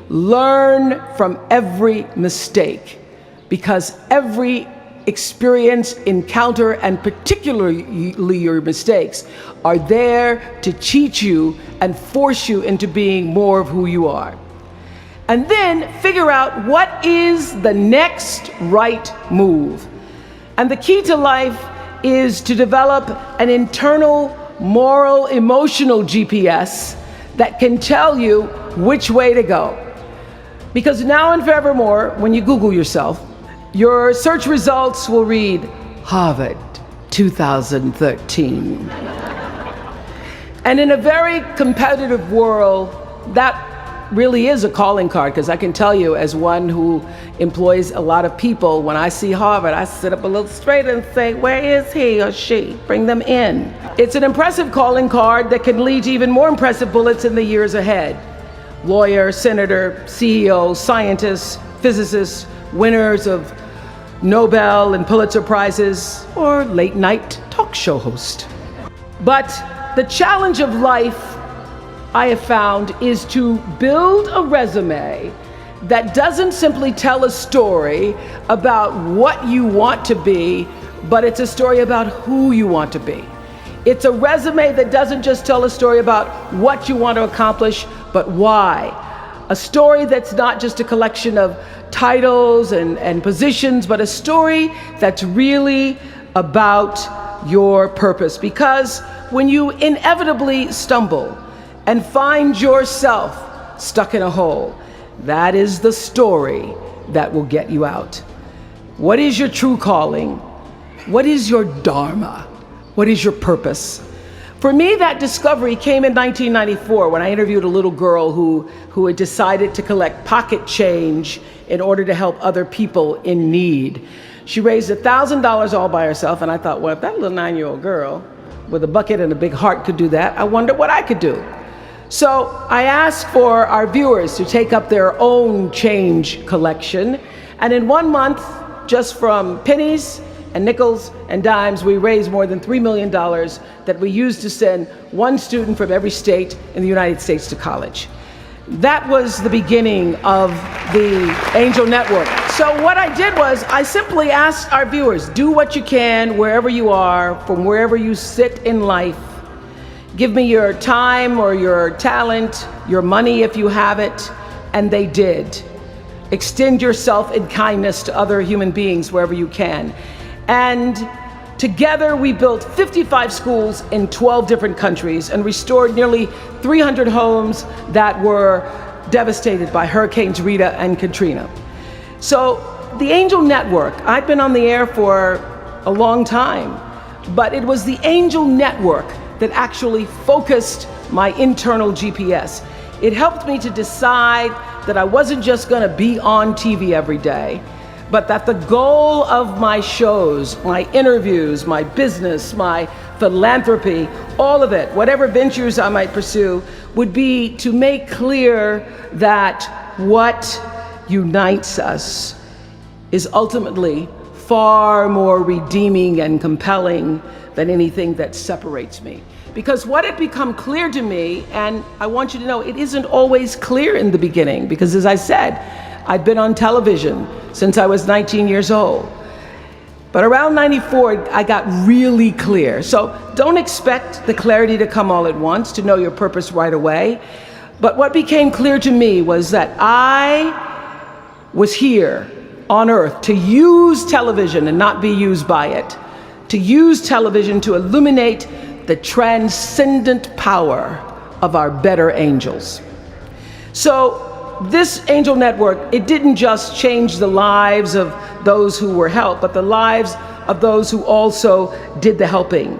Learn from every mistake, because every experience, encounter, and particularly your mistakes are there to teach you and force you into being more of who you are. And then figure out what is the next right move. And the key to life is to develop an internal, moral, emotional GPS that can tell you which way to go. Because now and forevermore, when you Google yourself, your search results will read Harvard 2013. And in a very competitive world, that really is a calling card, because I can tell you, as one who employs a lot of people, when I see Harvard, I sit up a little straighter and say, where is he or she? Bring them in. It's an impressive calling card that can lead to even more impressive bullets in the years ahead. Lawyer, senator, CEO, scientists, physicists, winners of Nobel and Pulitzer Prizes, or late night talk show host. But the challenge of life, I have found, is to build a resume that doesn't simply tell a story about what you want to be, but it's a story about who you want to be. It's a resume that doesn't just tell a story about what you want to accomplish, but why. A story that's not just a collection of titles and positions, but a story that's really about your purpose. Because when you inevitably stumble and find yourself stuck in a hole, that is the story that will get you out. What is your true calling? What is your dharma? What is your purpose? For me, that discovery came in 1994 when I interviewed a little girl who had decided to collect pocket change in order to help other people in need. She raised $1,000 all by herself, and I thought, well, if that little 9-year-old girl with a bucket and a big heart could do that, I wonder what I could do. So I asked for our viewers to take up their own change collection, and in 1 month, just from pennies and nickels and dimes, we raised more than $3 million that we used to send one student from every state in the United States to college. That was the beginning of the Angel Network. So what I did was I simply asked our viewers, do what you can wherever you are, from wherever you sit in life. Give me your time or your talent, your money if you have it, and they did. Extend yourself in kindness to other human beings wherever you can. And together we built 55 schools in 12 different countries and restored nearly 300 homes that were devastated by Hurricanes Rita and Katrina. So the Angel Network, I've been on the air for a long time, but it was the Angel Network that actually focused my internal GPS. It helped me to decide that I wasn't just gonna be on TV every day, but that the goal of my shows, my interviews, my business, my philanthropy, all of it, whatever ventures I might pursue, would be to make clear that what unites us is ultimately far more redeeming and compelling than anything that separates me. Because what had become clear to me, and I want you to know, it isn't always clear in the beginning, because as I said, I've been on television since I was 19 years old. But around 94, I got really clear. So don't expect the clarity to come all at once, to know your purpose right away. But what became clear to me was that I was here on earth to use television and not be used by it. To use television to illuminate the transcendent power of our better angels. So this Angel Network, it didn't just change the lives of those who were helped, but the lives of those who also did the helping.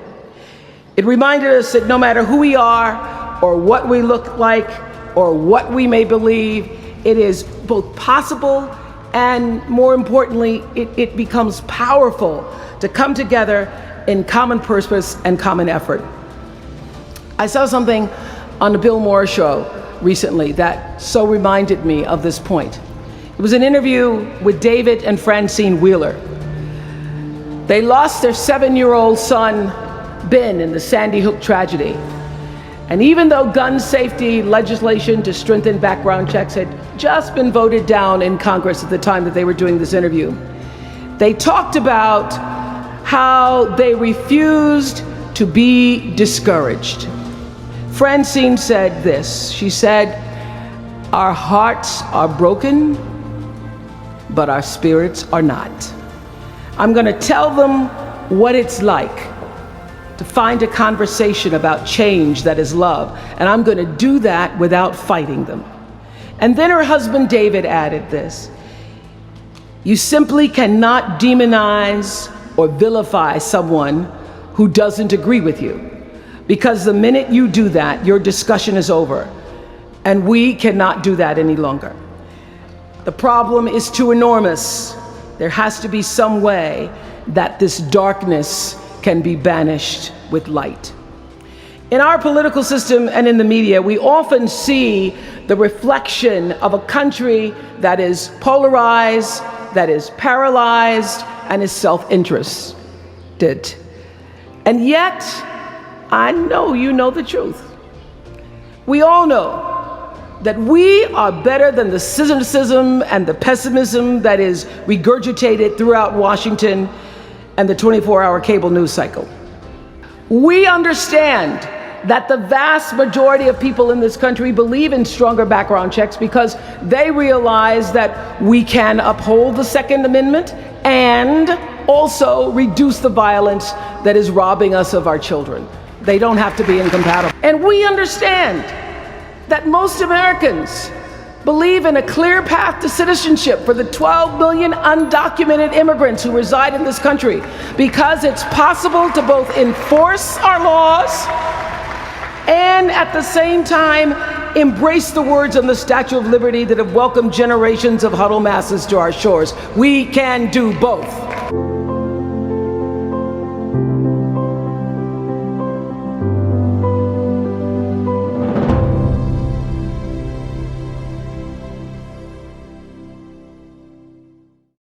It reminded us that no matter who we are, or what we look like, or what we may believe, it is both possible and, more importantly, it becomes powerful to come together in common purpose and common effort. I saw something on the Bill Maher show recently that so reminded me of this point. It was an interview with David and Francine Wheeler. They lost their 7-year-old son, Ben, in the Sandy Hook tragedy. And even though gun safety legislation to strengthen background checks had just been voted down in Congress at the time that they were doing this interview, they talked about how they refused to be discouraged. Francine said this. She said, "Our hearts are broken, but our spirits are not." I'm going to tell them what it's like to find a conversation about change that is love, and I'm going to do that without fighting them. And then her husband David added this: "You simply cannot demonize or vilify someone who doesn't agree with you, because the minute you do that, your discussion is over, and we cannot do that any longer. The problem is too enormous. There has to be some way that this darkness can be banished with light." In our political system and in the media, we often see the reflection of a country that is polarized, that is paralyzed, and is self-interested. And yet, I know you know the truth. We all know that we are better than the cynicism and the pessimism that is regurgitated throughout Washington and the 24-hour cable news cycle. We understand that the vast majority of people in this country believe in stronger background checks because they realize that we can uphold the Second Amendment and also reduce the violence that is robbing us of our children. They don't have to be incompatible. And we understand that most Americans believe in a clear path to citizenship for the 12 million undocumented immigrants who reside in this country, because it's possible to both enforce our laws and at the same time embrace the words on the Statue of Liberty that have welcomed generations of huddled masses to our shores. We can do both.